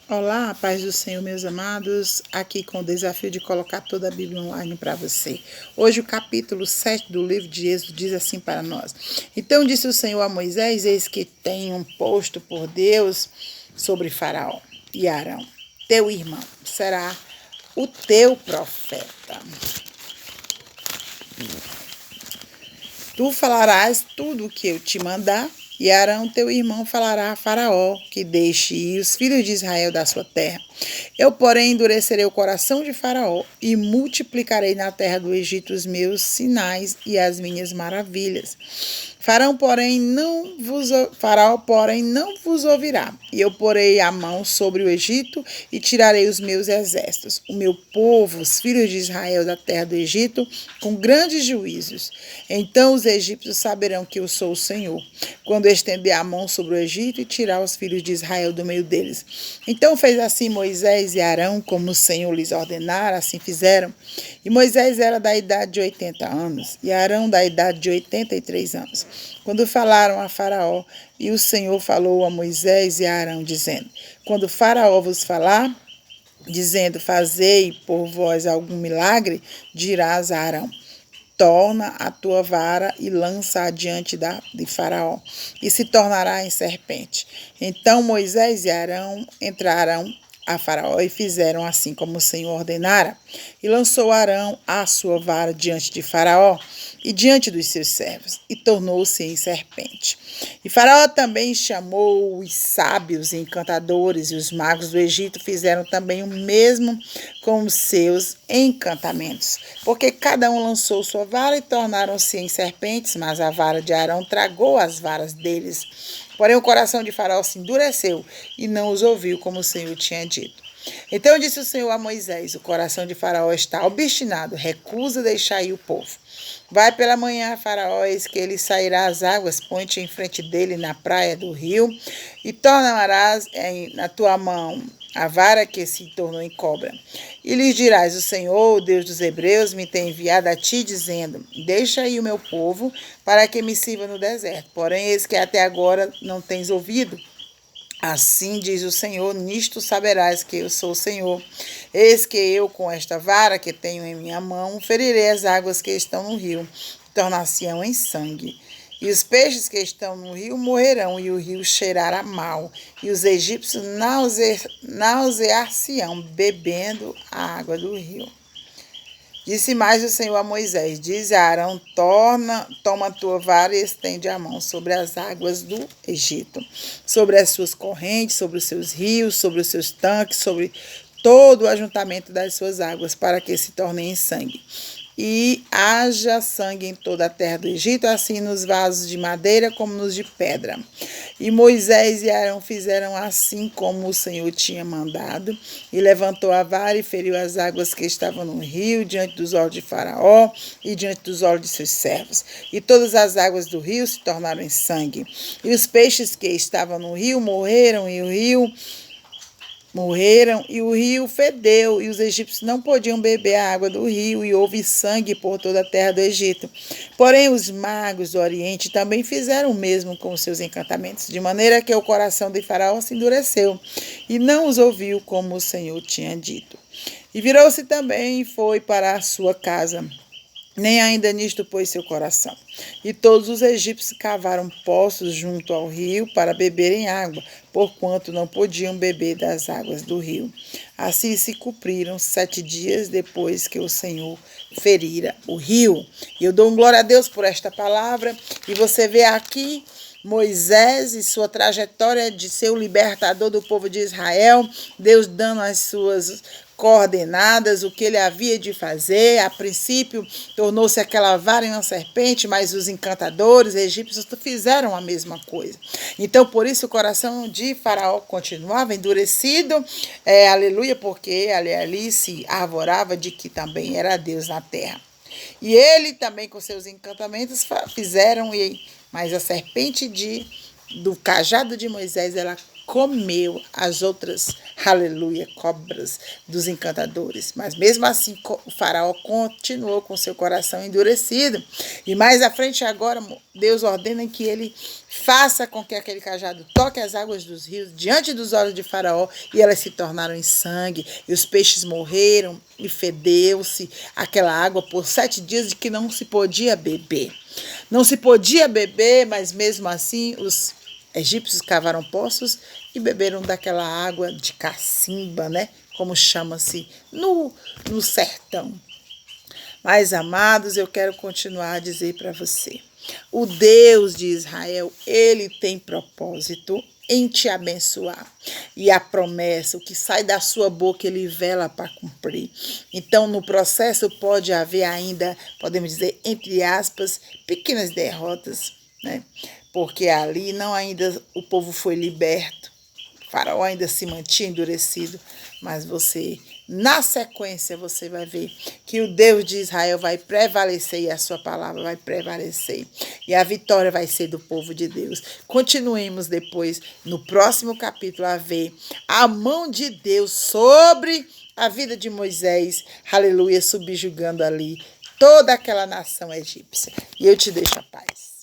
Olá, a paz do Senhor, meus amados, aqui com o desafio de colocar toda a Bíblia online para você. Hoje o capítulo 7 do livro de Êxodo diz assim para nós. Então disse o Senhor a Moisés, eis que tenho posto por Deus sobre Faraó e Arão, teu irmão, será o teu profeta. Tu falarás tudo o que eu te mandar, e Arão, teu irmão, falará a Faraó, que deixe ir os filhos de Israel da sua terra. Eu, porém, endurecerei o coração de Faraó, e multiplicarei na terra do Egito os meus sinais e as minhas maravilhas. Faraó, porém, não vos ouvirá, e eu porei a mão sobre o Egito, e tirarei os meus exércitos, o meu povo, os filhos de Israel da terra do Egito, com grandes juízos. Então os egípcios saberão que eu sou o Senhor, quando estender a mão sobre o Egito e tirar os filhos de Israel do meio deles. Então fez assim Moisés e Arão, como o Senhor lhes ordenara, assim fizeram. E Moisés era da idade de 80 anos, e Arão da idade de 83 anos, quando falaram a Faraó, e o Senhor falou a Moisés e a Arão, dizendo: quando Faraó vos falar, dizendo, fazei por vós algum milagre, dirás a Arão: torna a tua vara e lança-a diante de Faraó, e se tornará em serpente. Então Moisés e Arão entraram a Faraó e fizeram assim como o Senhor ordenara. E lançou Arão a sua vara diante de Faraó e diante dos seus servos, e tornou-se em serpente. E Faraó também chamou os sábios e encantadores, e os magos do Egito fizeram também o mesmo com os seus encantamentos, porque cada um lançou sua vara e tornaram-se em serpentes, mas a vara de Arão tragou as varas deles. Porém o coração de Faraó se endureceu e não os ouviu como o Senhor tinha dito. Então disse o Senhor a Moisés: o coração de Faraó está obstinado, recusa deixar ir o povo. Vai pela manhã, Faraó, eis que ele sairá às águas, põe-te em frente dele na praia do rio, e tornarás na tua mão a vara que se tornou em cobra. E lhes dirás: o Senhor, o Deus dos Hebreus, me tem enviado a ti, dizendo: deixa aí o meu povo, para que me sirva no deserto. Porém, eis que até agora não tens ouvido. Assim diz o Senhor: nisto saberás que eu sou o Senhor. Eis que eu, com esta vara que tenho em minha mão, ferirei as águas que estão no rio, tornar-se-ão em sangue. E os peixes que estão no rio morrerão, e o rio cheirará mal, e os egípcios nausear-se-ão, bebendo a água do rio. Disse mais o Senhor a Moisés: diz a Arão: toma a tua vara e estende a mão sobre as águas do Egito, sobre as suas correntes, sobre os seus rios, sobre os seus tanques, sobre todo o ajuntamento das suas águas, para que se tornem em sangue. E haja sangue em toda a terra do Egito, assim nos vasos de madeira como nos de pedra. E Moisés e Arão fizeram assim como o Senhor tinha mandado, e levantou a vara e feriu as águas que estavam no rio, diante dos olhos de Faraó e diante dos olhos de seus servos. E todas as águas do rio se tornaram em sangue. E os peixes que estavam no rio morreram, e o rio fedeu, e os egípcios não podiam beber a água do rio, e houve sangue por toda a terra do Egito. Porém, os magos do Oriente também fizeram o mesmo com os seus encantamentos, de maneira que o coração de Faraó se endureceu, e não os ouviu como o Senhor tinha dito. E virou-se também e foi para a sua casa. Nem ainda nisto pôs seu coração. E todos os egípcios cavaram poços junto ao rio para beberem água, porquanto não podiam beber das águas do rio. Assim se cumpriram 7 dias depois que o Senhor ferira o rio. E eu dou glória a Deus por esta palavra. E você vê aqui Moisés e sua trajetória de ser o libertador do povo de Israel, Deus dando as suas coordenadas, o que ele havia de fazer. A princípio, tornou-se aquela vara em uma serpente, mas os encantadores egípcios fizeram a mesma coisa. Então, por isso, o coração de Faraó continuava endurecido, aleluia, porque ali se arvorava de que também era Deus na terra. E ele também, com seus encantamentos, fizeram, mas a serpente do cajado de Moisés, ela comeu as outras, aleluia, cobras dos encantadores. Mas mesmo assim, o faraó continuou com seu coração endurecido. E mais à frente agora, Deus ordena que ele faça com que aquele cajado toque as águas dos rios diante dos olhos de faraó, e elas se tornaram em sangue, e os peixes morreram, e fedeu-se aquela água por 7 dias de que não se podia beber. Não se podia beber, mas mesmo assim os egípcios cavaram poços e beberam daquela água de cacimba, né? Como chama-se no sertão. Mas, amados, eu quero continuar a dizer para você. O Deus de Israel, ele tem propósito em te abençoar. E a promessa, o que sai da sua boca, ele vela para cumprir. Então, no processo pode haver ainda, podemos dizer, entre aspas, pequenas derrotas, né? Porque ali não ainda o povo foi liberto. O faraó ainda se mantinha endurecido, mas você, na sequência, você vai ver que o Deus de Israel vai prevalecer e a sua palavra vai prevalecer. E a vitória vai ser do povo de Deus. Continuemos depois, no próximo capítulo, a ver a mão de Deus sobre a vida de Moisés, aleluia, subjugando ali toda aquela nação egípcia. E eu te deixo a paz.